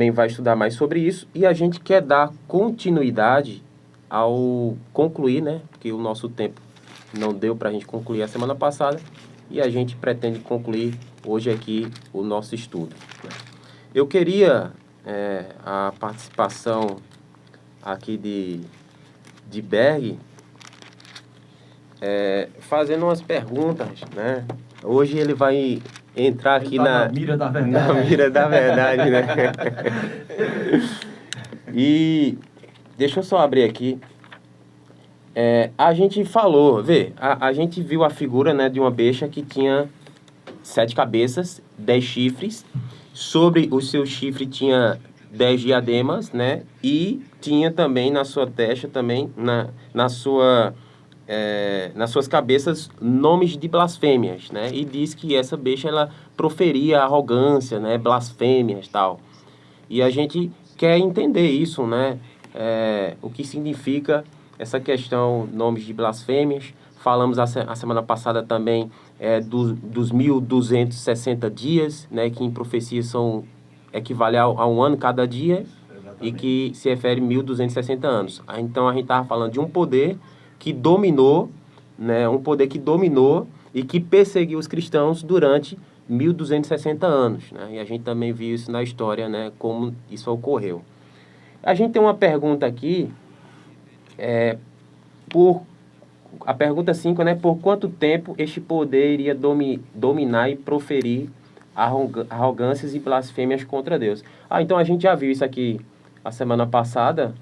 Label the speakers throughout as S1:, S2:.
S1: também vai estudar mais sobre isso e a gente quer dar continuidade ao concluir, né? Porque o nosso tempo não deu para a gente concluir a semana passada e a gente pretende concluir hoje aqui o nosso estudo. Eu queria a participação aqui de Berg, fazendo umas perguntas, né? Hoje ele vai entrar aqui
S2: na mira da verdade.
S1: Na mira da verdade, né? E deixa eu só abrir aqui. A gente falou, a gente viu a figura, né, de uma besta que tinha 7 cabeças, 10 chifres. Sobre o seu chifre tinha 10 diademas, né? E tinha também na sua testa, também nas suas cabeças, nomes de blasfêmias, né? E diz que essa besta, ela proferia arrogância, né? Blasfêmias e tal. E a gente quer entender isso, né? O que significa essa questão, nomes de blasfêmias. Falamos a semana passada também dos 1260 dias, né? Que em profecia equivale a um ano cada dia. Exatamente. E que se refere a 1260 anos. Então a gente estava falando de um poder que dominou, né? Um poder que dominou e que perseguiu os cristãos durante 1260 anos, né? E a gente também viu isso na história, né? Como isso ocorreu. A gente tem uma pergunta aqui, a pergunta 5, né? Por quanto tempo este poder iria dominar e proferir arrogâncias e blasfêmias contra Deus? Então a gente já viu isso aqui a semana passada.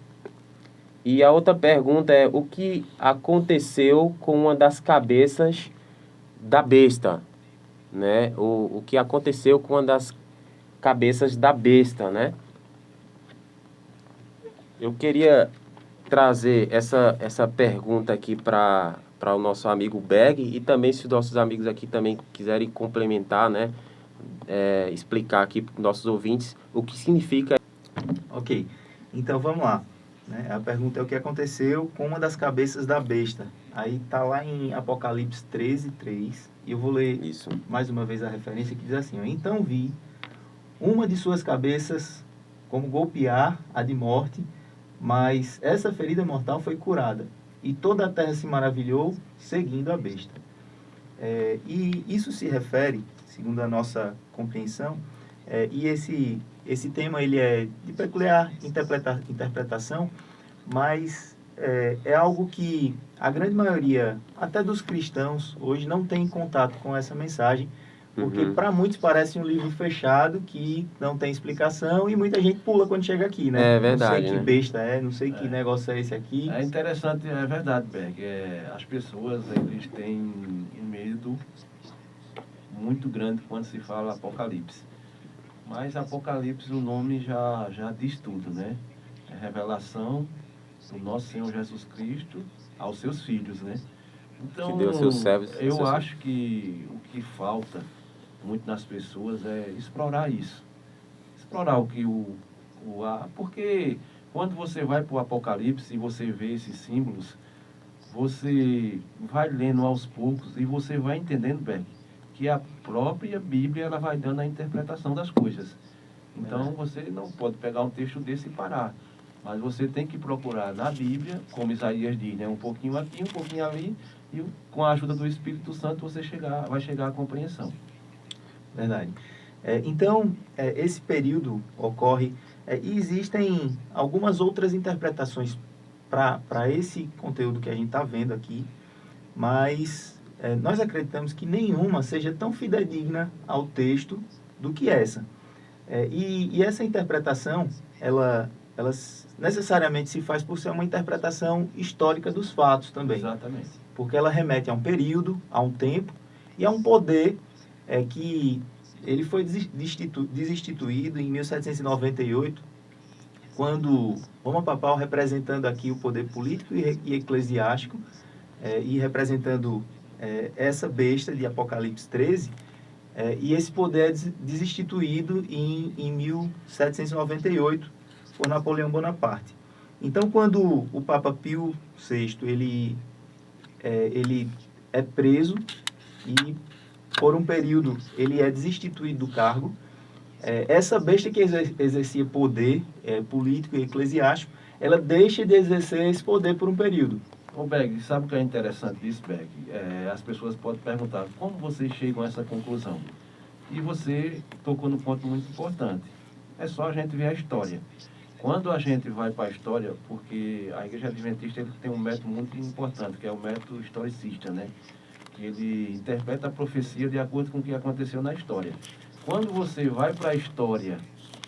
S1: E a outra pergunta é: o que aconteceu com uma das cabeças da besta, né? O que aconteceu com uma das cabeças da besta, né? Eu queria trazer essa pergunta aqui para o nosso amigo Berg, e também se os nossos amigos aqui também quiserem complementar, né? Explicar aqui para os nossos ouvintes o que significa.
S3: Ok, então vamos lá. Né? A pergunta é: o que aconteceu com uma das cabeças da besta? Aí está lá em Apocalipse 13:3, e eu vou ler
S1: Isso.
S3: mais uma vez a referência, que diz assim: então vi uma de suas cabeças como golpear a de morte, mas essa ferida mortal foi curada, e toda a terra se maravilhou seguindo a besta. E isso se refere, segundo a nossa compreensão, e esse tema ele é de peculiar interpretação, mas é algo que a grande maioria, até dos cristãos, hoje não tem contato com essa mensagem, porque para muitos parece um livro fechado que não tem explicação, e muita gente pula quando chega aqui, né?
S1: É verdade,
S3: não sei que
S1: né?
S3: besta não sei que negócio é esse aqui.
S2: É interessante, é verdade, Berg. As pessoas, eles têm um medo muito grande quando se fala Apocalipse. Mas Apocalipse, o nome já diz tudo, né? É revelação do nosso Senhor Jesus Cristo aos seus filhos, né? Então,
S1: Que deu seus servos.
S2: eu acho que o que falta muito nas pessoas é explorar isso. Explorar porque quando você vai para o Apocalipse e você vê esses símbolos, você vai lendo aos poucos e você vai entendendo bem que a própria Bíblia ela vai dando a interpretação das coisas. Então você não pode pegar um texto desse e parar. Mas você tem que procurar na Bíblia, como Isaías diz, né? Um pouquinho aqui, um pouquinho ali, e com a ajuda do Espírito Santo você vai chegar à compreensão.
S3: Verdade. Então, esse período ocorre, e existem algumas outras interpretações para esse conteúdo que a gente está vendo aqui, mas nós acreditamos que nenhuma seja tão fidedigna ao texto do que essa. E essa interpretação, ela necessariamente se faz por ser uma interpretação histórica dos fatos também.
S2: Exatamente.
S3: Porque ela remete a um período, a um tempo e a um poder que ele foi desinstituído em 1798, quando Roma Papal, representando aqui o poder político e eclesiástico, e representando essa besta de Apocalipse 13, e esse poder é desinstituído em 1798 por Napoleão Bonaparte. Então, quando o Papa Pio VI ele é preso e por um período ele é desinstituído do cargo, essa besta que exercia poder político e eclesiástico, ela deixa de exercer esse poder por um período.
S2: Ô, Beg, sabe o que é interessante disso, Beg? As pessoas podem perguntar, como vocês chegam a essa conclusão? E você tocou num ponto muito importante. É só a gente ver a história. Quando a gente vai para a história, porque a Igreja Adventista ele tem um método muito importante, que é o método historicista, né? Que ele interpreta a profecia de acordo com o que aconteceu na história. Quando você vai para a história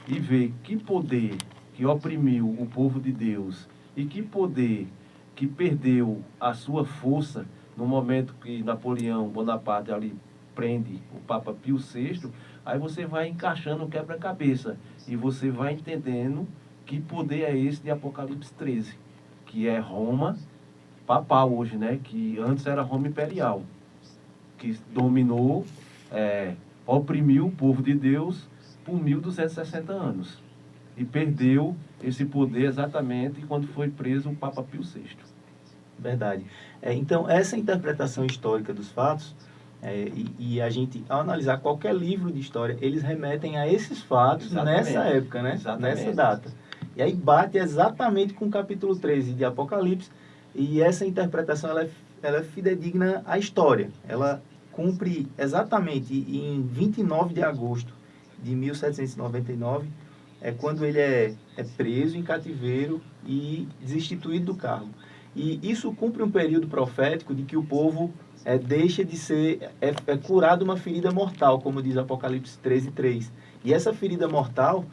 S2: e vê que poder que oprimiu o povo de Deus e que poder que perdeu a sua força no momento que Napoleão Bonaparte ali prende o Papa Pio VI, aí você vai encaixando o quebra-cabeça e você vai entendendo que poder é esse de Apocalipse 13, que é Roma papal hoje, né? Que antes era Roma imperial, que dominou, oprimiu o povo de Deus por 1260 anos. E perdeu esse poder exatamente quando foi preso o Papa Pio VI.
S3: Verdade. Então, essa interpretação histórica dos fatos, e a gente, ao analisar qualquer livro de história, eles remetem a esses fatos
S2: Exatamente.
S3: nessa época, né?
S2: Exatamente.
S3: Nessa data. E aí bate exatamente com o capítulo 13 de Apocalipse, e essa interpretação ela é fidedigna à história. Ela cumpre exatamente em 29 de agosto de 1799, quando ele é preso em cativeiro e destituído do cargo. E isso cumpre um período profético de que o povo deixa de ser curado uma ferida mortal, como diz Apocalipse 13:3. E essa ferida mortal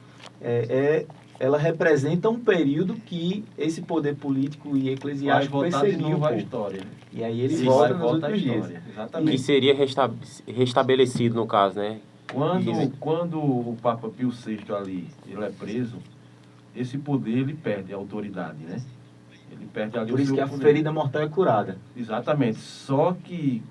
S3: ela representa um período que esse poder político e eclesiástico perseguiu
S2: a história.
S3: E aí ele
S1: Sim,
S3: volta nos últimos dias.
S2: Exatamente.
S1: Que seria restabelecido, no caso, né?
S2: Quando o Papa Pio VI ali, ele é preso, esse poder ele perde a autoridade, né? Ele perde ali
S3: Por
S2: o
S3: isso
S2: seu
S3: que a
S2: poder.
S3: ferida mortal é curada.
S2: Exatamente. Só que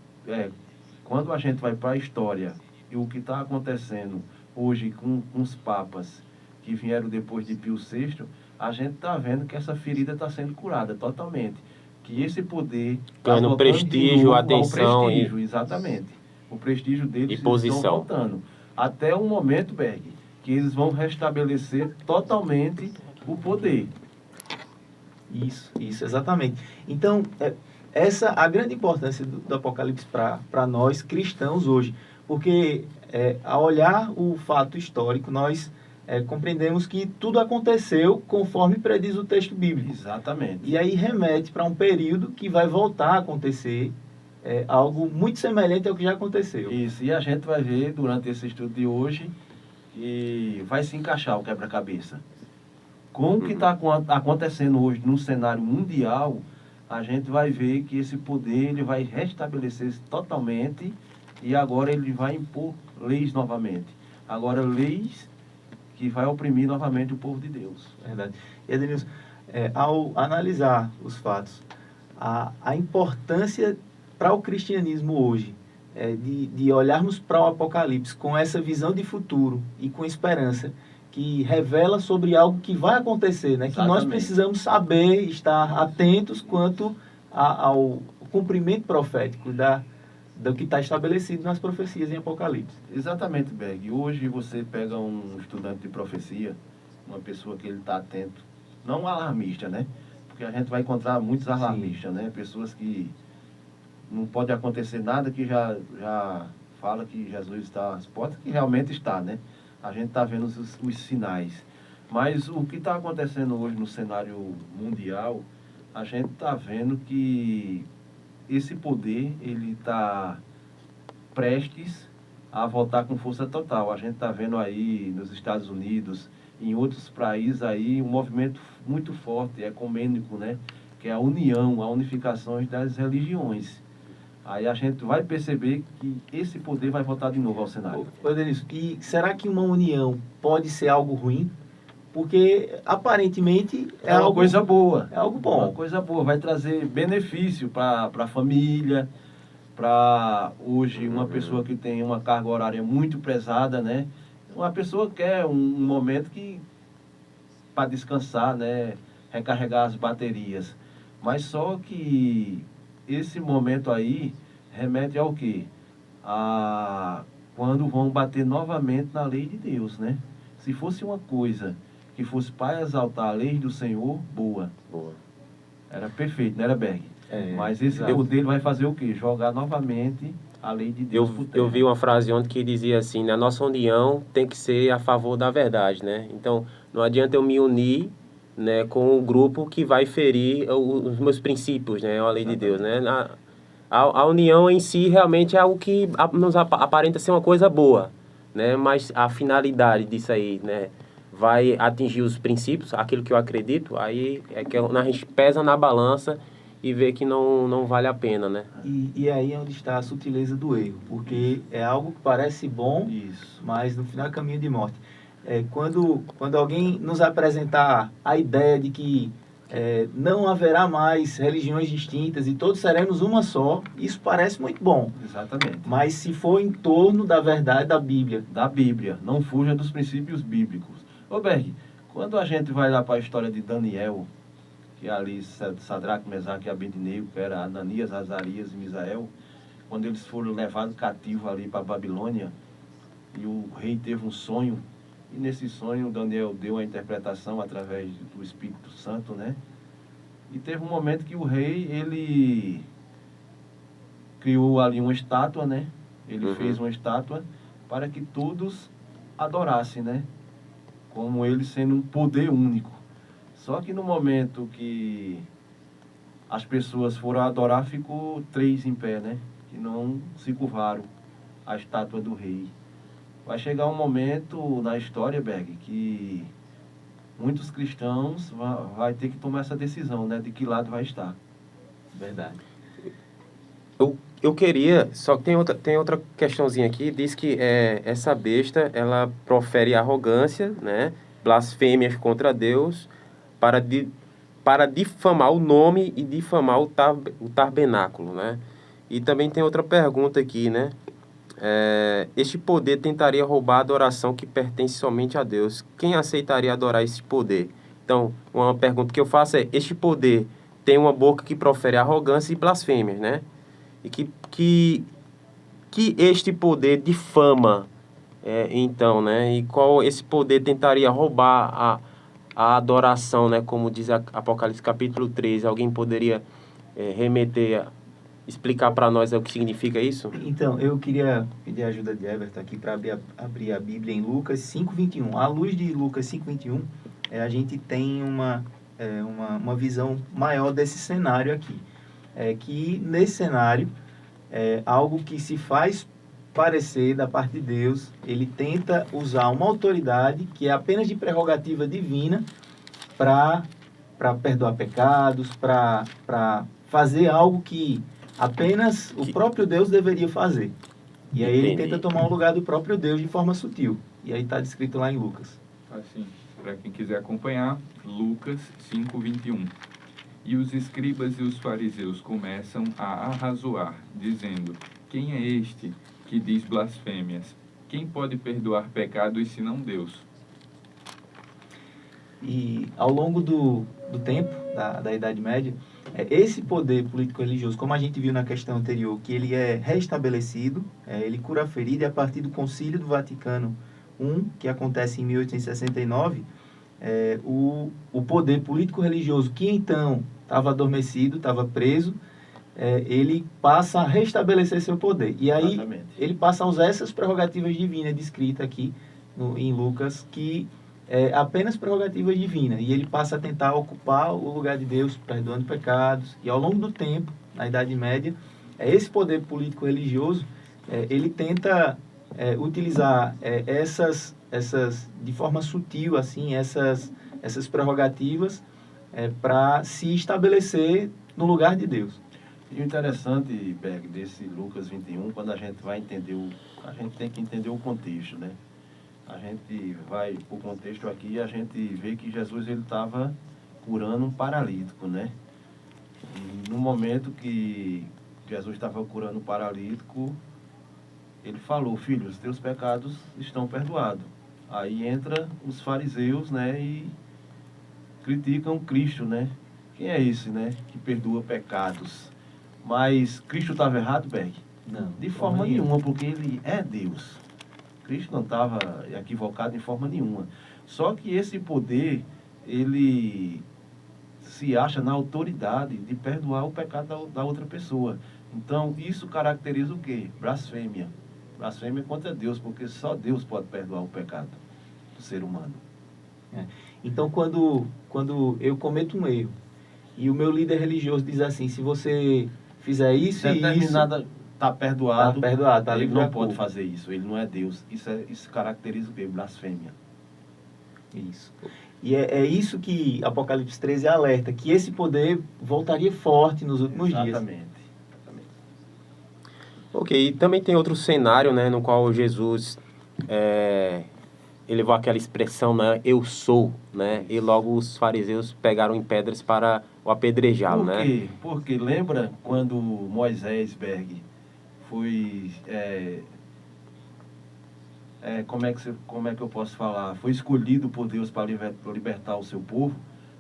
S2: quando a gente vai para a história e o que está acontecendo hoje com os papas que vieram depois de Pio VI, a gente está vendo que essa ferida está sendo curada totalmente. Que esse poder tá
S1: Ganhando
S2: voltando
S1: prestígio,
S2: de novo
S1: atenção
S2: ao prestígio, exatamente. O prestígio deles
S1: e posição.
S2: estão voltando. Até o momento, Berg, que eles vão restabelecer totalmente o poder.
S3: Isso, exatamente. Então, essa a grande importância do Apocalipse para nós cristãos hoje. Porque, ao olhar o fato histórico, nós compreendemos que tudo aconteceu conforme prediz o texto bíblico.
S2: Exatamente.
S3: E aí remete para um período que vai voltar a acontecer algo muito semelhante ao que já aconteceu.
S2: Isso, e a gente vai ver durante esse estudo de hoje que vai se encaixar o quebra-cabeça. Com o que está acontecendo hoje no cenário mundial, a gente vai ver que esse poder ele vai restabelecer-se totalmente e agora ele vai impor leis novamente. Agora, leis que vai oprimir novamente o povo de Deus.
S3: Verdade. E, Edenilson, ao analisar os fatos, a importância para o cristianismo hoje de olharmos para o Apocalipse com essa visão de futuro e com esperança, que revela sobre algo que vai acontecer, né? Que nós precisamos saber, estar atentos quanto ao cumprimento profético do que está estabelecido nas profecias em Apocalipse.
S2: Exatamente, Berg. Hoje você pega um estudante de profecia, uma pessoa que ele está atento, não um alarmista, né? Porque a gente vai encontrar muitos alarmistas, né? Pessoas que não pode acontecer nada que já fala que Jesus está às portas, que realmente está, né? A gente está vendo os sinais. Mas o que está acontecendo hoje no cenário mundial, a gente está vendo que esse poder ele está prestes a voltar com força total. A gente está vendo aí nos Estados Unidos, em outros países aí, um movimento muito forte, ecumênico, né? Que é a união, a unificação das religiões. Aí a gente vai perceber que esse poder vai voltar de novo ao cenário.
S3: Denilson, e será que uma união pode ser algo ruim? Porque aparentemente
S2: é uma coisa boa.
S3: É algo bom.
S2: Uma coisa boa, vai trazer benefício para a família, para hoje uma pessoa que tem uma carga horária muito pesada, né? Uma pessoa quer um momento para descansar, né? Recarregar as baterias. Mas só que esse momento aí remete ao quê? A quando vão bater novamente na lei de Deus, né? Se fosse uma coisa que fosse para exaltar a lei do Senhor, boa.
S1: Boa.
S2: Era perfeito, não era, Berg? Mas esse
S3: exato.
S2: poder vai fazer o quê? Jogar novamente a lei de Deus por terra.
S1: Eu vi uma frase ontem que dizia assim, né? A nossa união tem que ser a favor da verdade, né? Então, não adianta eu me unir, né, com um grupo que vai ferir os meus princípios, né? A lei de Deus, né? A união em si realmente é algo que nos aparenta ser uma coisa boa, né? Mas a finalidade disso aí, né? Vai atingir os princípios, aquilo que eu acredito, aí é que a gente pesa na balança e vê que não vale a pena, né?
S3: E aí é onde está a sutileza do erro, porque é algo que parece bom,
S2: Isso.
S3: mas no final é caminho de morte. Quando alguém nos apresentar a ideia de que não haverá mais religiões distintas e todos seremos uma só, isso parece muito bom.
S2: Exatamente.
S3: Mas se for em torno da verdade da Bíblia.
S2: Da Bíblia, não fuja dos princípios bíblicos. Ô Berg, quando a gente vai lá para a história de Daniel, que é ali Sadraque, Mesaque e Abednego, que era Ananias, Azarias e Misael, quando eles foram levados cativos ali para a Babilônia, e o rei teve um sonho, e nesse sonho Daniel deu a interpretação através do Espírito Santo, né? E teve um momento que o rei, ele criou ali uma estátua, né? Ele fez uma estátua para que todos adorassem, né? Como ele sendo um poder único. Só que no momento que as pessoas foram adorar, ficou 3 em pé, né? Que não se curvaram à estátua do rei. Vai chegar um momento na história, Berg, que muitos cristãos vai ter que tomar essa decisão, né? De que lado vai estar.
S3: Verdade.
S1: Eu queria, só que tem outra questãozinha aqui, diz que essa besta, ela profere arrogância, né? Blasfêmias contra Deus, para difamar o nome e difamar o tabernáculo, né? E também tem outra pergunta aqui, né? Este poder tentaria roubar a adoração que pertence somente a Deus. Quem aceitaria adorar esse poder? Então, uma pergunta que eu faço é, este poder tem uma boca que profere arrogância e blasfêmias, né? E que este poder difama, então, né? E qual esse poder tentaria roubar a adoração, né? Como diz Apocalipse capítulo 13. Alguém poderia explicar para nós o que significa isso?
S3: Então, eu queria pedir a ajuda de Everton aqui para abrir a Bíblia em Lucas 5:21. À luz de Lucas 5:21, a gente tem uma visão maior desse cenário aqui. Que nesse cenário, algo que se faz parecer da parte de Deus, ele tenta usar uma autoridade que é apenas de prerrogativa divina para perdoar pecados, para fazer algo que apenas o próprio Deus deveria fazer. E aí ele tenta tomar o lugar do próprio Deus de forma sutil. E aí está descrito lá em Lucas.
S4: Assim, para quem quiser acompanhar, Lucas 5:21. E os escribas e os fariseus começam a arrazoar, dizendo: quem é este que diz blasfêmias? Quem pode perdoar pecados senão Deus?
S3: E ao longo do tempo, da Idade Média, esse poder político-religioso, como a gente viu na questão anterior, que ele é restabelecido, ele cura a ferida, e a partir do Concílio do Vaticano I, que acontece em 1869, o poder político-religioso, que então estava adormecido, estava preso, ele passa a restabelecer seu poder. E aí
S2: Exatamente.
S3: ele passa a usar essas prerrogativas divinas descritas aqui em Lucas, que é apenas prerrogativa divina, e ele passa a tentar ocupar o lugar de Deus, perdoando pecados, e ao longo do tempo, na Idade Média, esse poder político-religioso, ele tenta utilizar essas, de forma sutil, assim, essas prerrogativas para se estabelecer no lugar de Deus.
S2: E o interessante, Berg, desse Lucas 21, quando a gente vai entender a gente tem que entender o contexto, né? A gente vai para o contexto aqui e a gente vê que Jesus ele estava curando um paralítico, né? E no momento que Jesus estava curando um paralítico, ele falou: filho, os teus pecados estão perdoados. Aí entra os fariseus, né? E criticam Cristo, né? Quem é esse, né? Que perdoa pecados. Mas Cristo estava errado, Berg?
S3: Não,
S2: De forma nenhuma, porque ele é Deus. Cristo não estava equivocado em forma nenhuma. Só que esse poder, ele se acha na autoridade de perdoar o pecado da outra pessoa. Então, isso caracteriza o quê? Blasfêmia. Blasfêmia contra Deus, porque só Deus pode perdoar o pecado do ser humano.
S3: Então, quando eu cometo um erro e o meu líder religioso diz assim, se você fizer isso
S2: Se
S3: e isso...
S2: determinada está perdoado,
S3: tá
S2: ele
S3: livre
S2: não
S3: da
S2: pode
S3: culpa.
S2: fazer isso. Ele não é Deus. Isso caracteriza o quê? Blasfêmia.
S3: Isso. E é isso que Apocalipse 13 alerta, que esse poder voltaria forte nos últimos dias.
S2: Exatamente.
S1: Ok, e também tem outro cenário, né, no qual Jesus elevou aquela expressão, né, eu sou, né, e logo os fariseus pegaram em pedras para o apedrejá-lo,
S2: Por
S1: né?
S2: quê? Porque lembra quando Moisés Berg foi... como é que eu posso falar? Foi escolhido por Deus para libertar o seu povo.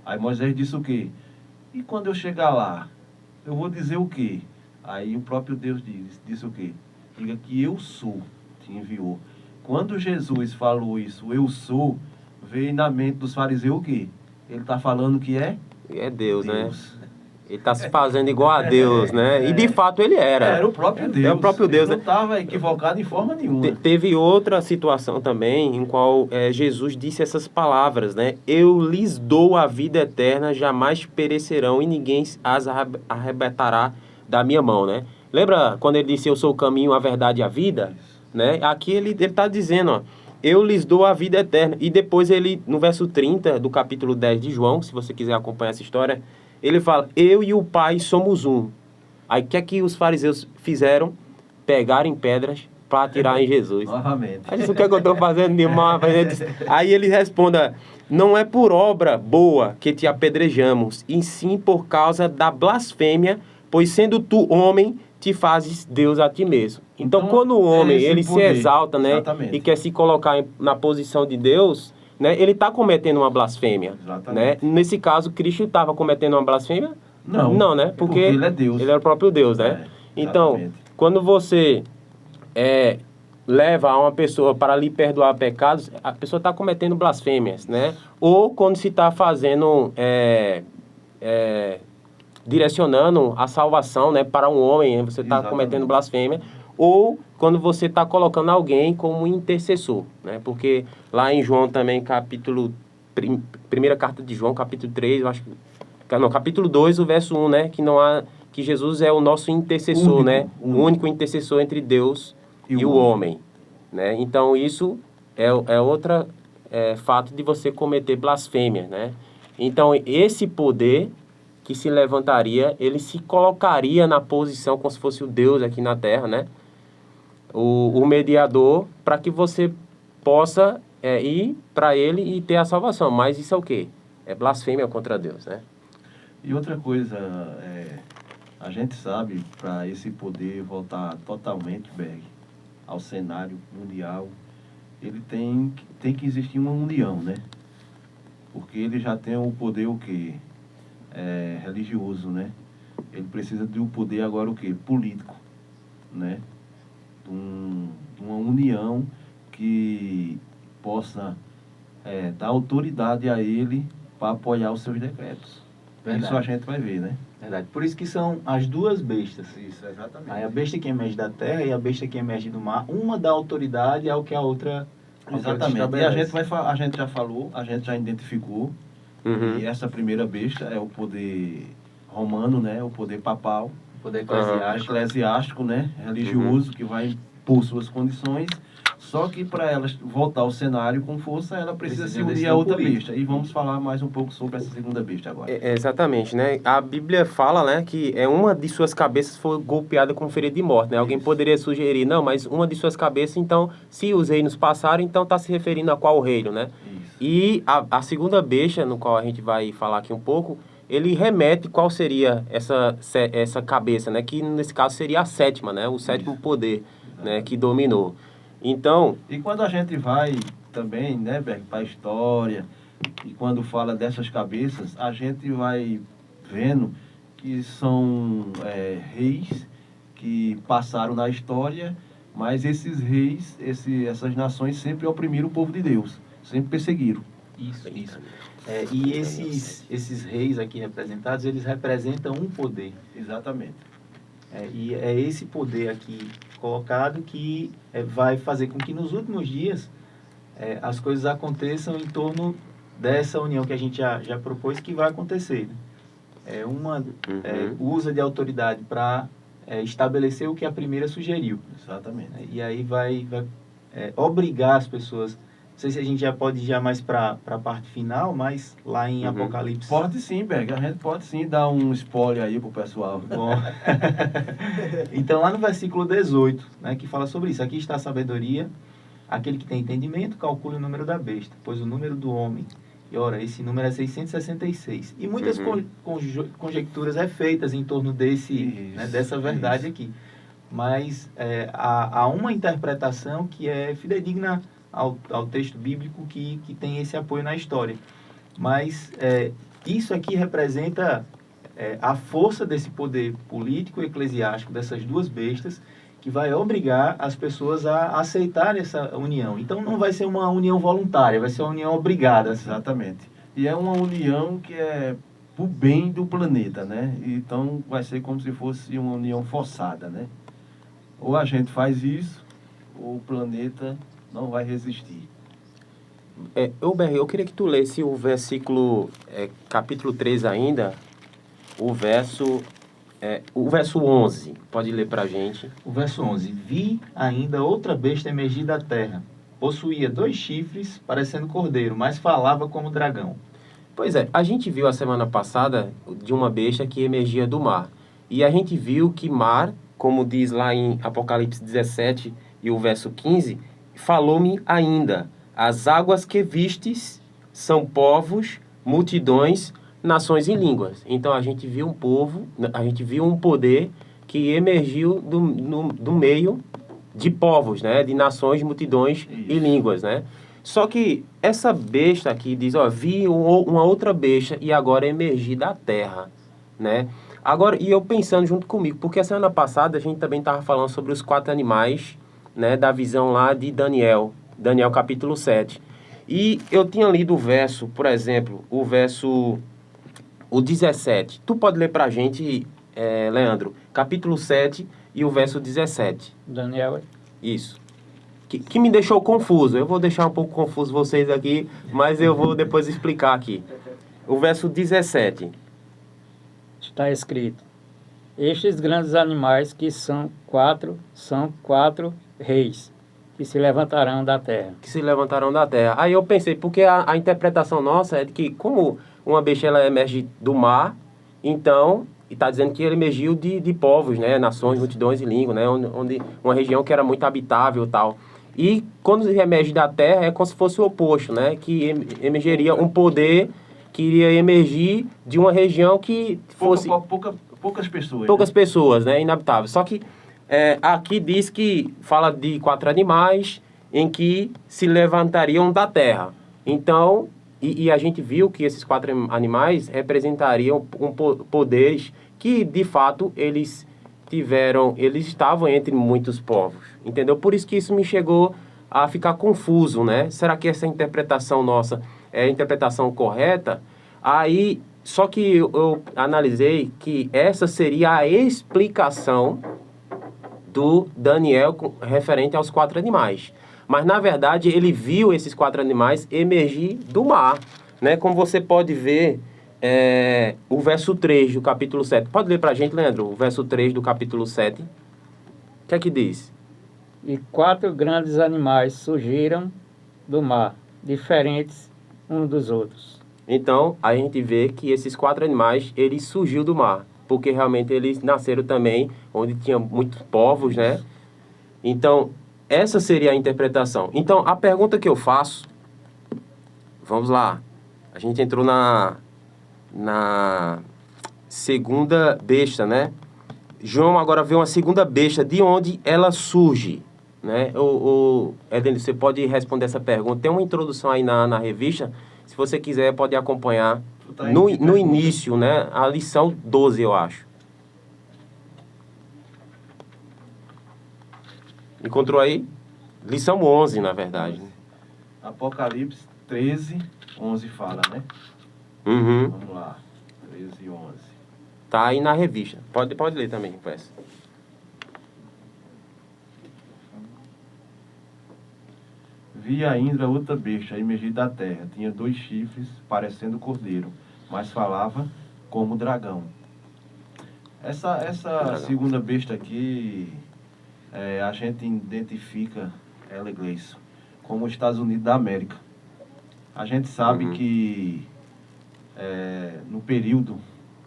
S2: Aí Moisés disse o quê? E quando eu chegar lá, eu vou dizer o quê? Aí o próprio Deus disse o quê? Diga que eu sou, te enviou. Quando Jesus falou isso, eu sou, veio na mente dos fariseus o quê? Ele está falando que é
S1: É Deus, né?
S2: Deus.
S1: Ele está se fazendo igual a Deus, né? E de fato ele era.
S2: Era o próprio Deus.
S1: É o próprio Deus,
S2: Ele não
S1: né?
S2: estava equivocado em forma nenhuma.
S1: Teve outra situação também em qual Jesus disse essas palavras, né? Eu lhes dou a vida eterna, jamais perecerão e ninguém as arrebatará da minha mão, né? Lembra quando ele disse eu sou o caminho, a verdade e a vida? Né? Aqui ele está dizendo, ó, eu lhes dou a vida eterna. E depois ele, no verso 30 do capítulo 10 de João, se você quiser acompanhar essa história, ele fala, eu e o Pai somos um. Aí o que é que os fariseus fizeram? Pegaram em pedras para atirar em Jesus.
S2: Novamente.
S1: Aí disse, o que é que eu estou fazendo de mal? Aí ele responde, não é por obra boa que te apedrejamos, e sim por causa da blasfêmia, pois sendo tu homem, te fazes Deus a ti mesmo. Então quando o homem
S2: esse
S1: ele se
S2: poder.
S1: exalta, né,
S2: Exatamente.
S1: e quer se colocar na posição de Deus, né, ele está cometendo uma blasfêmia. Né?
S2: Exatamente.
S1: Nesse caso, Cristo estava cometendo uma blasfêmia?
S2: Não.
S1: Não, né? Porque
S2: ele é Deus.
S1: Ele é o próprio Deus, né? Então,
S2: exatamente.
S1: quando você leva uma pessoa para lhe perdoar pecados, a pessoa está cometendo blasfêmias, né? Ou quando se está fazendo, direcionando a salvação, né, para um homem, você está cometendo blasfêmia. Ou quando você está colocando alguém como intercessor, né? Porque lá em João também, primeira carta de João, capítulo 3, eu acho que... Não, capítulo 2, o verso 1, né? Que Jesus é o nosso intercessor, né? O único intercessor entre Deus e o homem, né? Então, isso é outra fato de você cometer blasfêmia, né? Então, esse poder que se levantaria, ele se colocaria na posição como se fosse o Deus aqui na Terra, né? O mediador, para que você possa ir para ele e ter a salvação. Mas isso é o quê? É blasfêmia contra Deus, né?
S2: E outra coisa, a gente sabe, para esse poder voltar totalmente, Berg, ao cenário mundial, ele tem que existir uma união, né? Porque ele já tem o poder o quê? Religioso, né? Ele precisa de um poder agora o quê? Político, né? Uma união que possa dar autoridade a ele para apoiar os seus decretos. Verdade. Isso a gente vai ver, né?
S3: Verdade. Por isso que são as duas bestas.
S2: Isso, exatamente.
S3: Aí a besta que emerge da terra e a besta que emerge do mar, uma dá autoridade ao que a outra...
S2: Exatamente. E a gente já falou, a gente já identificou, e essa primeira besta é o poder romano, né? O poder papal.
S3: O poder
S2: eclesiástico, né? Religioso, que vai impor suas condições. Só que para ela voltar ao cenário com força, ela precisa se unir a outra besta. E vamos falar mais um pouco sobre essa segunda besta agora.
S1: Exatamente, né? A Bíblia fala, né, que uma de suas cabeças foi golpeada com ferida de morte, né? Alguém poderia sugerir, não, mas uma de suas cabeças, então, se os reinos passaram, então está se referindo a qual reino, né? Isso. E a segunda besta, no qual a gente vai falar aqui um pouco, ele remete qual seria essa cabeça, né? Que nesse caso seria a sétima, né? O sétimo poder, né? Que dominou. Então...
S2: E quando a gente vai também, né, Berg, para a história, e quando fala dessas cabeças, a gente vai vendo que são reis que passaram na história, Mas esses reis, essas nações sempre oprimiram o povo de Deus, sempre perseguiram.
S3: Isso. E esses reis aqui representados, eles representam um poder.
S2: Exatamente.
S3: E é esse poder aqui colocado que vai fazer com que nos últimos dias as coisas aconteçam em torno dessa união que a gente já propôs que vai acontecer. Né? Usa de autoridade para estabelecer o que a primeira sugeriu.
S2: Exatamente.
S3: E aí vai obrigar as pessoas. Não sei se a gente já pode ir mais para a parte final, mas lá em Apocalipse...
S2: Pode sim, Berg. A gente pode sim dar um spoiler aí pro pessoal.
S3: Bom. Então, lá no versículo 18, né, que fala sobre isso. Aqui está a sabedoria. Aquele que tem entendimento, calcule o número da besta, pois o número do homem... E, ora, esse número é 666. E muitas conjecturas feitas em torno dessa verdade aqui. Mas há uma interpretação que é fidedigna ao texto bíblico que tem esse apoio na história. Mas isso aqui representa a força desse poder político e eclesiástico dessas duas bestas que vai obrigar as pessoas a aceitar essa união. Então não vai ser uma união voluntária, vai ser uma união obrigada. Assim.
S2: Exatamente. E é uma união que é pro bem do planeta, né? Então vai ser como se fosse uma união forçada, né? Ou a gente faz isso, ou o planeta não vai resistir.
S1: Eu queria que tu lesse o versículo, capítulo 3 ainda, o verso 11. Pode ler pra gente.
S3: O verso 11. Vi ainda outra besta emergir da terra. Possuía 2 chifres, parecendo cordeiro, mas falava como dragão.
S1: Pois é, a gente viu a semana passada de uma besta que emergia do mar. E a gente viu que mar, como diz lá em Apocalipse 17 e o verso 15, falou-me ainda, as águas que vistes são povos, multidões, nações e línguas. Então a gente viu um poder que emergiu do meio de povos, né? De nações, multidões e línguas, né? Só que essa besta aqui diz, vi uma outra besta e agora emergi da terra, né? Agora, e eu pensando junto comigo, porque a semana passada a gente também estava falando sobre os 4 animais, né, da visão lá de Daniel capítulo 7. E eu tinha lido o verso, por exemplo, o 17. Tu pode ler pra gente, Leandro, capítulo 7 e o verso 17.
S5: Daniel.
S1: Isso. Que me deixou confuso. Eu vou deixar um pouco confuso vocês aqui, mas eu vou depois explicar aqui. O verso 17.
S5: Está escrito: estes grandes animais que são quatro reis que se levantarão da terra.
S1: Que se levantarão da terra. Aí eu pensei, porque a interpretação nossa é de que, como uma besta ela emerge do mar, então, e está dizendo que ele emergiu de povos, né? Nações, multidões e línguas, né? Onde uma região que era muito habitável e tal. E quando emerge da terra é como se fosse o oposto, né? Que emergeria um poder que iria emergir de uma região que fosse...
S2: Poucas pessoas.
S1: Poucas pessoas, né? Inabitável. Só que aqui diz que fala de 4 animais em que se levantariam da terra. Então, e a gente viu que esses 4 animais representariam poderes que, de fato, eles estavam entre muitos povos. Entendeu? Por isso que isso me chegou a ficar confuso, né? Será que essa interpretação nossa é a interpretação correta? Aí, só que eu analisei que essa seria a explicação do Daniel referente aos 4 animais. Mas, na verdade, ele viu esses 4 animais emergir do mar, né? Como você pode ver, o verso 3 do capítulo 7. Pode ler pra gente, Leandro, o verso 3 do capítulo 7. O que é que diz?
S5: E 4 grandes animais surgiram do mar, diferentes uns dos outros.
S1: Então, a gente vê que esses 4 animais, eles surgiu do mar, porque realmente eles nasceram também onde tinha muitos povos, né? Então, essa seria a interpretação. Então, a pergunta que eu faço, vamos lá, a gente entrou na segunda besta, né? João agora vê uma segunda besta, de onde ela surge, né? Eden, você pode responder essa pergunta. Tem uma introdução aí na revista, se você quiser pode acompanhar no início, né? A lição 12, eu acho. Encontrou aí? Lição 11, na verdade.
S2: Apocalipse 13, 11 fala, né?
S1: Uhum.
S2: Vamos lá. 13 e 11.
S1: Tá aí na revista. Pode ler também, peço.
S2: Vi ainda outra besta emergir da terra. Tinha 2 chifres, parecendo cordeiro, mas falava como dragão. Essa
S1: Dragão.
S2: segunda besta aqui, a gente identifica ela, Gleison, como os Estados Unidos da América. A gente sabe
S1: Uhum.
S2: que no período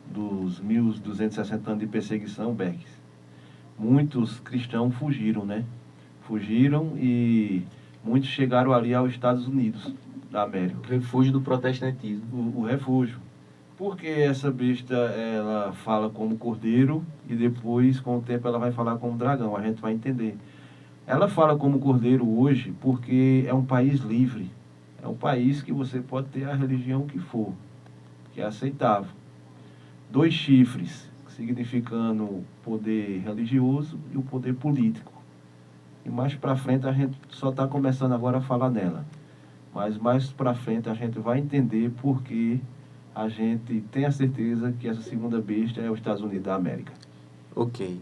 S2: dos 1260 anos de perseguição, Bergs, muitos cristãos fugiram, né? Fugiram e muitos chegaram ali aos Estados Unidos da América.
S3: O refúgio do protestantismo.
S2: O refúgio. Porque essa besta, ela fala como cordeiro e depois, com o tempo, ela vai falar como dragão. A gente vai entender. Ela fala como cordeiro hoje porque é um país livre. É um país que você pode ter a religião que for, que é aceitável. 2 chifres, significando o poder religioso e o poder político. E mais para frente a gente só está começando agora a falar nela. Mas mais para frente a gente vai entender por que a gente tem a certeza que essa segunda besta é os Estados Unidos da América.
S1: Ok.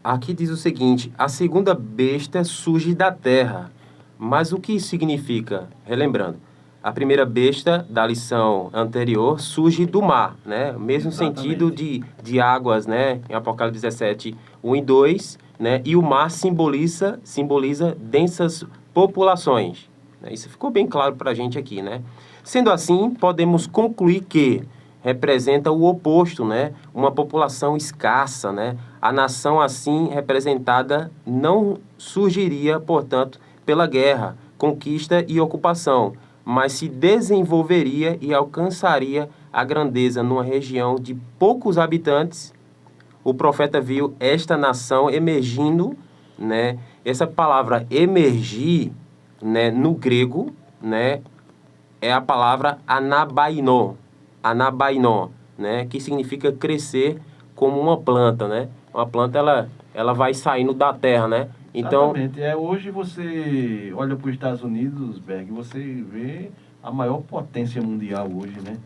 S1: Aqui diz o seguinte: a segunda besta surge da terra. Mas o que isso significa? Relembrando, a primeira besta da lição anterior surge do mar, né? O mesmo
S2: Exatamente.
S1: sentido de águas, né? Em Apocalipse 17, 1 e 2, né? E o mar simboliza densas populações. Isso ficou bem claro para a gente aqui, né? Sendo assim, podemos concluir que representa o oposto, né? Uma população escassa, né? A nação assim representada não surgiria, portanto, pela guerra, conquista e ocupação, mas se desenvolveria e alcançaria a grandeza numa região de poucos habitantes. O profeta viu esta nação emergindo, né? Essa palavra emergir, né, no grego, né, é a palavra anabainó, né, que significa crescer como uma planta, né? Uma planta, ela vai saindo da terra, né? Então,
S2: Exatamente. Hoje você olha para os Estados Unidos, Berg, você vê a maior potência mundial hoje, né?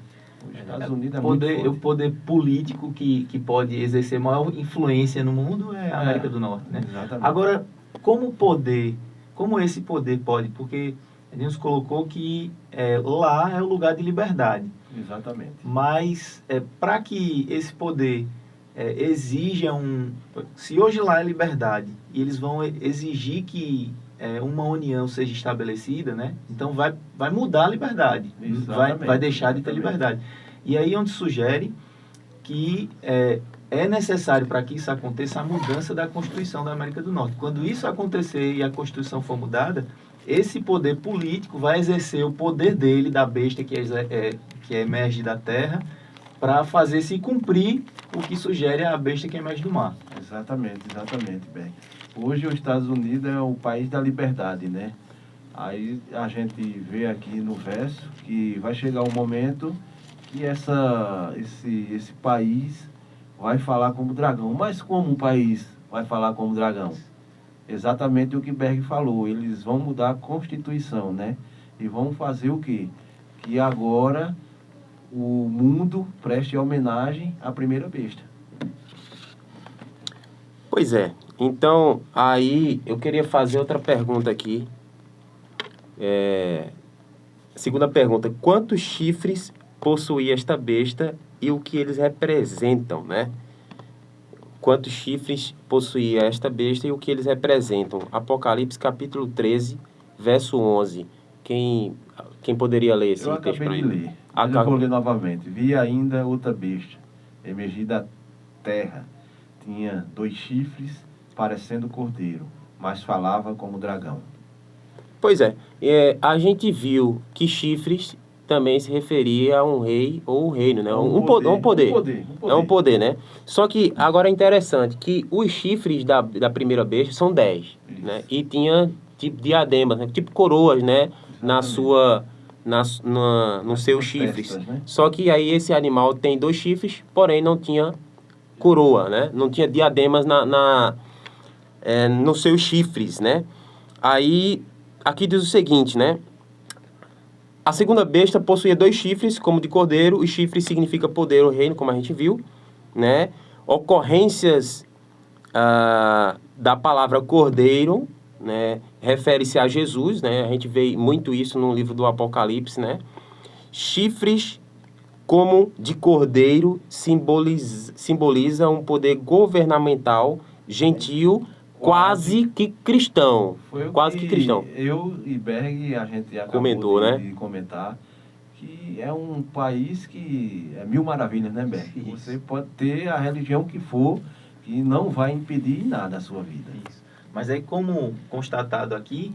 S2: Os Estados Unidos é muito
S3: O
S2: forte.
S3: poder político que pode exercer maior influência no mundo é a América do Norte, né?
S2: Exatamente.
S3: Agora, como esse poder pode, porque Deus colocou que lá é o lugar de liberdade,
S2: Exatamente.
S3: mas para que esse poder exija se hoje lá é liberdade e eles vão exigir que uma união seja estabelecida, né? Então vai mudar a liberdade,
S2: Exatamente.
S3: vai deixar de ter
S2: Exatamente.
S3: liberdade. E aí onde sugere que é necessário para que isso aconteça a mudança da Constituição da América do Norte. Quando isso acontecer e a Constituição for mudada, esse poder político vai exercer o poder dele, da besta que emerge da terra, para fazer se cumprir o que sugere a besta que emerge do mar.
S2: Exatamente, Berg. Hoje os Estados Unidos é o país da liberdade, né? Aí a gente vê aqui no verso que vai chegar um momento que esse país vai falar como dragão. Mas como um país vai falar como dragão? Exatamente o que Berg falou. Eles vão mudar a Constituição, né? E vão fazer o quê? Que agora o mundo preste homenagem à primeira besta.
S1: pois é. Então, aí eu queria fazer outra pergunta aqui. Segunda pergunta: quantos chifres possuía esta besta e o que eles representam, né? Quantos chifres possuía esta besta e o que eles representam? Apocalipse capítulo 13, verso 11. Quem poderia ler esse
S2: Eu
S1: texto
S2: acabei
S1: para
S2: de
S1: ele?
S2: ler, mas eu vou ler novamente. Vi ainda outra besta, emergir da terra. Tinha 2 chifres, parecendo cordeiro, mas falava como dragão.
S1: Pois é, a gente viu que chifres também se referia a um rei ou um reino, né? Um poder. É um poder, né? Só que agora é interessante que os chifres da primeira besta são 10, né? E tinha tipo diademas, né? Tipo coroas, né? Nos seus chifres.
S2: Testas, né?
S1: Só que aí esse animal tem 2 chifres, porém não tinha coroa, né? Não tinha diademas nos seus chifres, né? Aí, aqui diz o seguinte, né? A segunda besta possuía 2 chifres, como de cordeiro. Os chifres significa poder ou reino, como a gente viu, né? Ocorrências da palavra cordeiro, né? Refere-se a Jesus, né? A gente vê muito isso no livro do Apocalipse, né? Chifres como de cordeiro simboliza um poder governamental, gentil, quase que cristão.
S2: Foi o
S1: Quase que cristão.
S2: Eu e Berg, a gente acabou
S1: Comentou,
S2: de comentar que é um país que é mil maravilhas, né, Berg?
S3: Isso.
S2: Você pode ter a religião que for, que não vai impedir nada a sua vida.
S3: Isso. Mas aí, como constatado aqui,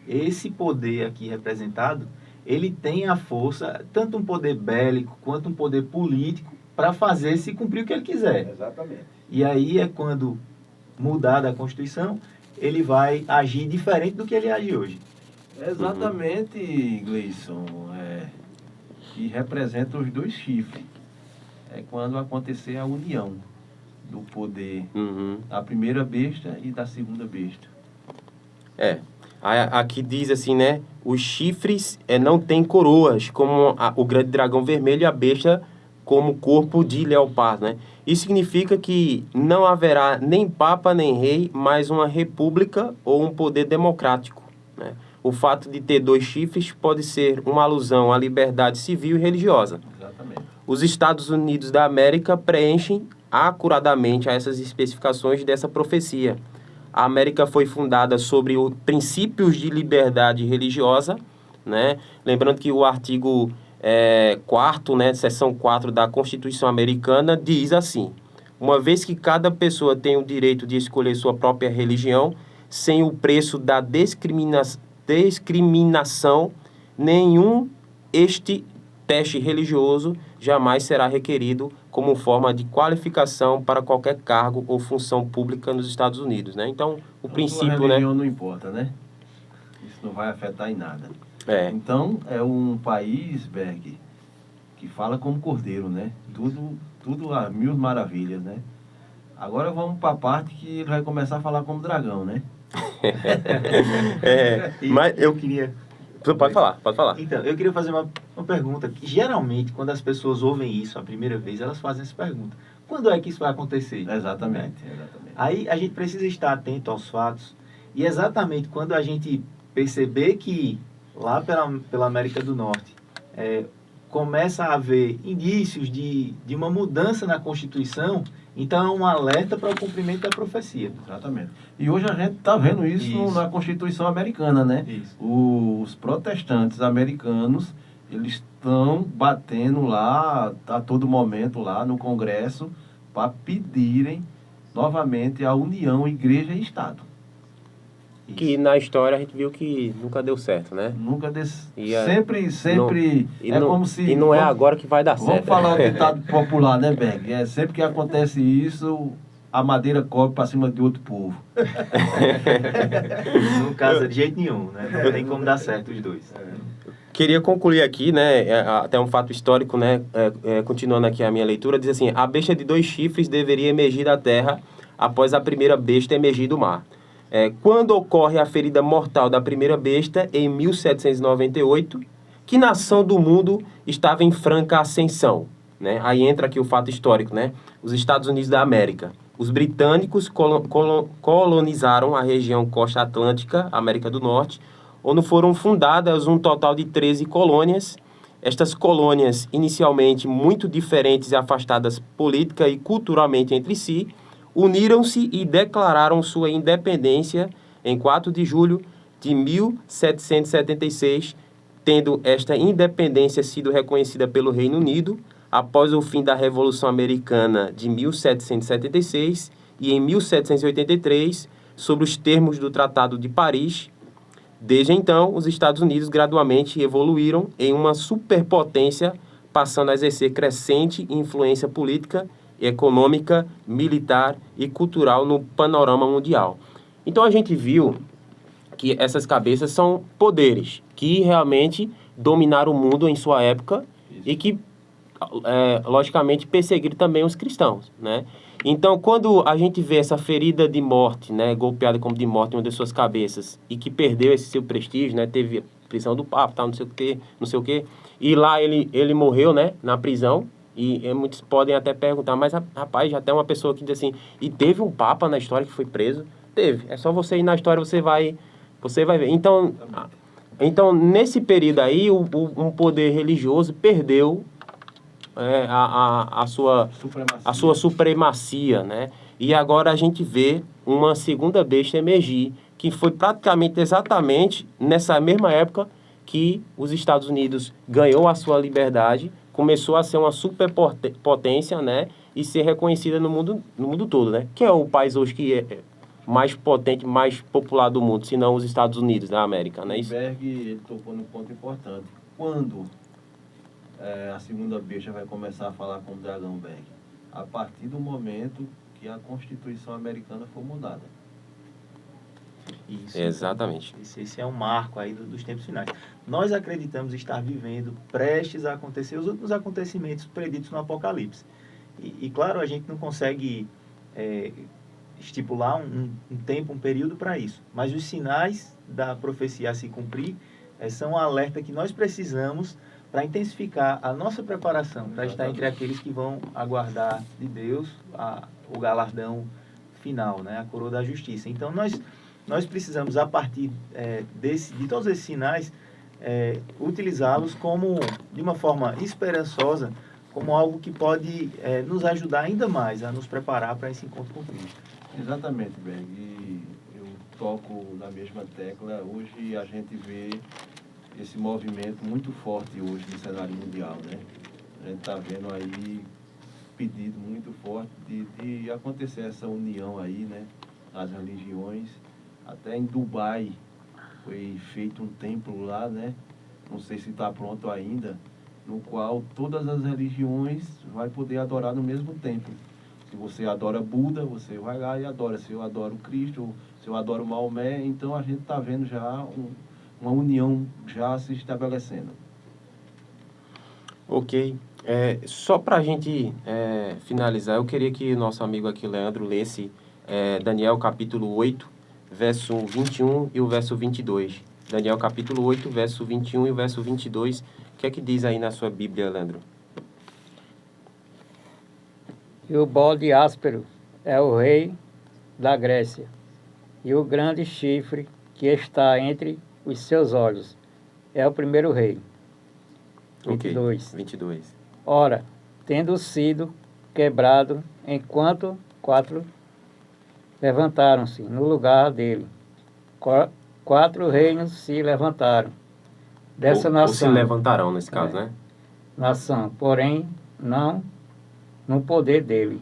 S3: esse poder aqui representado, ele tem a força, tanto um poder bélico quanto um poder político, para fazer se cumprir o que ele quiser.
S2: Exatamente.
S3: E aí é quando, mudada a Constituição, ele vai agir diferente do que ele age hoje.
S2: Exatamente, Gleison, que representa os 2 chifres. É quando acontecer a união do poder da primeira besta e da segunda besta.
S1: Aqui diz assim, né? Os chifres não têm coroas, como o grande dragão vermelho e a besta como corpo de leopardo, né? Isso significa que não haverá nem papa nem rei, mas uma república ou um poder democrático, né? O fato de ter 2 chifres pode ser uma alusão à liberdade civil e religiosa.
S2: Exatamente.
S1: Os Estados Unidos da América preenchem acuradamente a essas especificações dessa profecia. A América foi fundada sobre os princípios de liberdade religiosa, né? Lembrando que o artigo 4º, né, seção 4 da Constituição Americana, diz assim: uma vez que cada pessoa tem o direito de escolher sua própria religião, sem o preço da discriminação, nenhum teste religioso jamais será requerido como forma de qualificação para qualquer cargo ou função pública nos Estados Unidos, né? Então, o princípio,
S2: a religião não importa, né? Isso não vai afetar em nada. Então, é um país, Berg, que fala como cordeiro, né? Tudo a mil maravilhas, né? Agora vamos para a parte que ele vai começar a falar como dragão, né?
S1: Mas eu
S3: queria...
S1: Pode falar.
S3: Então, eu queria fazer uma pergunta. Que, geralmente, quando as pessoas ouvem isso a primeira vez, elas fazem essa pergunta: quando é que isso vai acontecer?
S2: Exatamente.
S3: Aí a gente precisa estar atento aos fatos. E exatamente quando a gente perceber que lá pela América do Norte começa a haver indícios de uma mudança na Constituição, então é um alerta para o cumprimento da profecia.
S2: Exatamente. E hoje a gente está vendo isso na Constituição americana, né?
S3: Isso.
S2: Os protestantes americanos, eles estão batendo lá a todo momento lá no Congresso para pedirem novamente a união igreja e Estado.
S1: Que na história a gente viu que nunca deu certo, né?
S2: Nunca deu.
S1: E
S2: Sempre como se...
S1: E não é agora que vai dar
S2: Vamos
S1: certo.
S2: falar o ditado popular, né, Berg? Sempre que acontece isso, a madeira cobre para cima de outro povo.
S3: Não casa de jeito nenhum, né? Não tem como dar certo os dois.
S1: Queria concluir aqui, né, até um fato histórico, né, continuando aqui a minha leitura, diz assim: a besta de 2 chifres deveria emergir da terra após a primeira besta emergir do mar. Quando ocorre a ferida mortal da primeira besta, em 1798, que nação do mundo estava em franca ascensão, né? Aí entra aqui o fato histórico, né? Os Estados Unidos da América. Os britânicos colonizaram a região costa atlântica, América do Norte, onde foram fundadas um total de 13 colônias. Estas colônias, inicialmente muito diferentes e afastadas política e culturalmente entre si, uniram-se e declararam sua independência em 4 de julho de 1776, tendo esta independência sido reconhecida pelo Reino Unido após o fim da Revolução Americana de 1776 e em 1783, sob os termos do Tratado de Paris. Desde então, os Estados Unidos gradualmente evoluíram em uma superpotência, passando a exercer crescente influência política, econômica, militar e cultural no panorama mundial. Então a gente viu que essas cabeças são poderes que realmente dominaram o mundo em sua época e que logicamente, perseguiram também os cristãos, né? Então, quando a gente vê essa ferida de morte, né, golpeada como de morte em uma das suas cabeças, e que perdeu esse seu prestígio, né, teve a prisão do Papa, tal, não sei o quê, e lá ele morreu, né, na prisão, e muitos podem até perguntar, mas rapaz, já tem uma pessoa que diz assim, e teve um Papa na história que foi preso? Teve, é só você ir na história, você vai ver. Então, nesse período aí, um poder religioso perdeu a sua supremacia, né? E agora a gente vê uma segunda besta emergir, que foi praticamente exatamente nessa mesma época que os Estados Unidos ganhou a sua liberdade, começou a ser uma superpotência, né? E ser reconhecida no mundo todo, né? Que é o país hoje que é mais potente, mais popular do mundo, se não os Estados Unidos da América, né? Isso.
S2: Berg, ele tocou num ponto importante. Quando a segunda besta vai começar a falar com o dragão Berg? A partir do momento que a Constituição americana for mudada.
S3: Isso,
S1: Exatamente.
S3: Então, esse é um marco aí dos tempos finais. Nós acreditamos estar vivendo, prestes a acontecer, os últimos acontecimentos preditos no Apocalipse. E claro, a gente não consegue estipular um tempo, um período para isso. Mas os sinais da profecia a se cumprir são um alerta que nós precisamos para intensificar a nossa preparação, para estar entre aqueles que vão aguardar de Deus o galardão final, né? A coroa da justiça. Então, nós precisamos, a partir de todos esses sinais, utilizá-los de uma forma esperançosa, como algo que pode nos ajudar ainda mais a nos preparar para esse encontro com Cristo.
S2: Exatamente, Berg. E eu toco na mesma tecla. Hoje a gente vê esse movimento muito forte hoje no cenário mundial, né? A gente está vendo aí pedido muito forte de acontecer essa união aí, né? As religiões. Até em Dubai foi feito um templo lá, né? Não sei se está pronto ainda, no qual todas as religiões vai poder adorar no mesmo templo. Se você adora Buda, você vai lá e adora. Se eu adoro Cristo, se eu adoro Maomé, então a gente está vendo já uma união já se estabelecendo.
S1: Ok. Só para a gente finalizar, eu queria que nosso amigo aqui, Leandro, lesse Daniel capítulo 8, verso 21 e o verso 22. Daniel capítulo 8, verso 21 e o verso 22. O que é que diz aí na sua Bíblia, Leandro?
S5: E o bode áspero é o rei da Grécia, e o grande chifre que está entre os seus olhos é o primeiro rei. 22.
S1: Okay. 22.
S5: Ora, tendo sido quebrado, enquanto 4 levantaram-se no lugar dele. 4 reinos se levantaram dessa
S1: ou
S5: nação.
S1: se levantarão, nesse caso, né?
S5: Nação, porém, não no poder dele.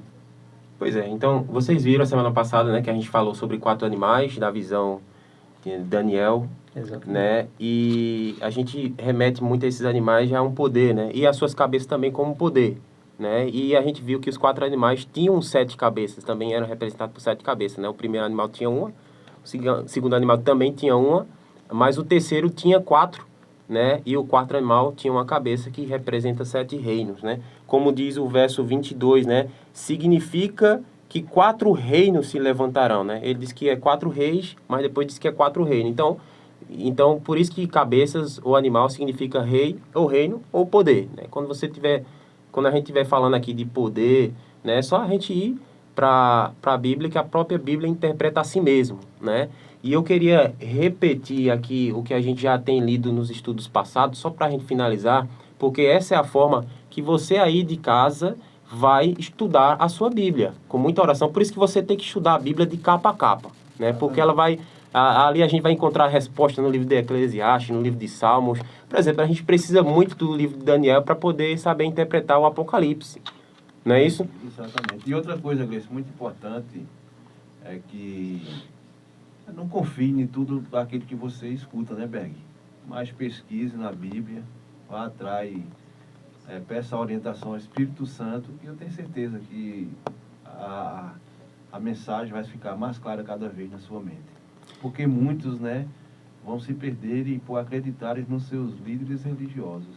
S1: Pois é, então, vocês viram a semana passada, né, que a gente falou sobre 4 animais, da visão de Daniel,
S5: Exatamente.
S1: né, e a gente remete muito a esses animais já a um poder, né, e as suas cabeças também como poder, né, e a gente viu que os 4 animais tinham 7 cabeças, também eram representados por 7 cabeças, né, o primeiro animal tinha uma, o segundo animal também tinha uma, mas o terceiro tinha 4, né, e o quarto animal tinha uma cabeça que representa 7 reinos, né, como diz o verso 22, né, significa que 4 reinos se levantarão, né, ele diz que é 4 reis, mas depois diz que é 4 reinos, então por isso que cabeças ou animal significa rei ou reino ou poder, né, quando a gente estiver falando aqui de poder, né, é só a gente ir para a Bíblia, que a própria Bíblia interpreta a si mesmo, né? E eu queria repetir aqui o que a gente já tem lido nos estudos passados, só para a gente finalizar, porque essa é a forma que você aí de casa vai estudar a sua Bíblia, com muita oração. Por isso que você tem que estudar a Bíblia de capa a capa, né? Porque ela vai... Ali a gente vai encontrar a resposta no livro de Eclesiastes, no livro de Salmos. Por exemplo, a gente precisa muito do livro de Daniel para poder saber interpretar o Apocalipse. Não é isso?
S2: Exatamente. E outra coisa, Gleice, muito importante é que não confie em tudo aquilo que você escuta, né, Berg? Mas pesquise na Bíblia, vá atrás, peça a orientação ao Espírito Santo, e eu tenho certeza que a mensagem vai ficar mais clara cada vez na sua mente. Porque muitos, né, vão se perder por acreditarem nos seus líderes religiosos.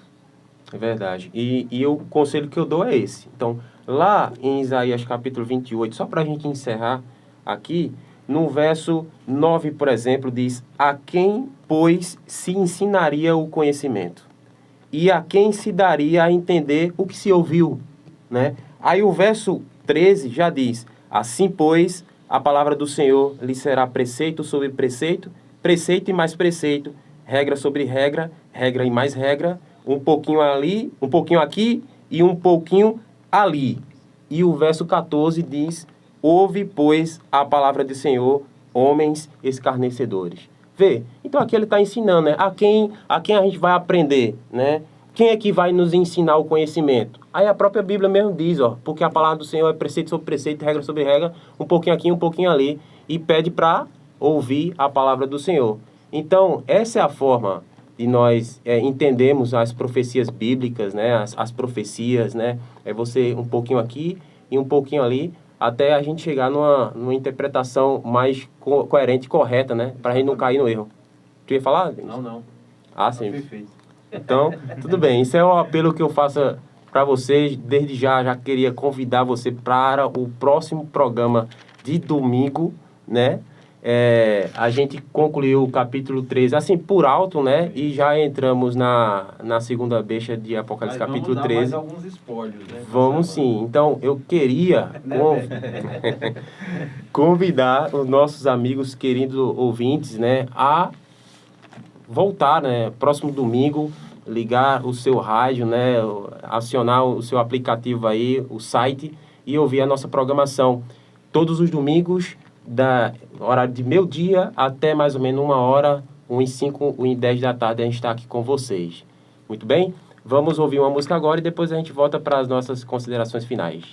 S1: É verdade. E o conselho que eu dou é esse. Então, lá em Isaías capítulo 28, só para a gente encerrar aqui, no verso 9, por exemplo, diz: a quem, pois, se ensinaria o conhecimento? E a quem se daria a entender o que se ouviu? Né? Aí o verso 13 já diz: assim, pois, a palavra do Senhor lhe será preceito sobre preceito, preceito e mais preceito, regra sobre regra, regra e mais regra, um pouquinho ali, um pouquinho aqui e um pouquinho ali. E o verso 14 diz: ouve, pois, a palavra do Senhor, homens escarnecedores. Vê, então aqui ele está ensinando, né? A quem a gente vai aprender, né? Quem é que vai nos ensinar o conhecimento? Aí a própria Bíblia mesmo diz, ó, porque a palavra do Senhor é preceito sobre preceito, regra sobre regra, um pouquinho aqui, um pouquinho ali, e pede para ouvir a palavra do Senhor. Então, essa é a forma de nós entendermos as profecias bíblicas, né? As profecias, né? É você um pouquinho aqui e um pouquinho ali, até a gente chegar numa interpretação mais coerente e correta, né? Para a gente não cair no erro. Tu ia falar, Denis?
S2: Não.
S1: Ah,
S2: Tá
S1: sim.
S2: perfeito.
S1: Então, tudo bem. Isso é o apelo que eu faço para vocês. Desde já queria convidar você para o próximo programa de domingo, né? A gente concluiu o capítulo 13, assim, por alto, né? E já entramos na segunda baixa de Apocalipse,
S2: Mas
S1: capítulo
S2: vamos dar
S1: 13.
S2: mais alguns spoilers, né?
S1: Vamos sim. Então, eu queria convidar os nossos amigos, queridos ouvintes, né, a voltar, né, próximo domingo, ligar o seu rádio, né, acionar o seu aplicativo aí, o site, e ouvir a nossa programação. Todos os domingos, da horário de meio-dia até mais ou menos 1h, 1h05, 1h10 da tarde, a gente está aqui com vocês. Muito bem? Vamos ouvir uma música agora e depois a gente volta para as nossas considerações finais.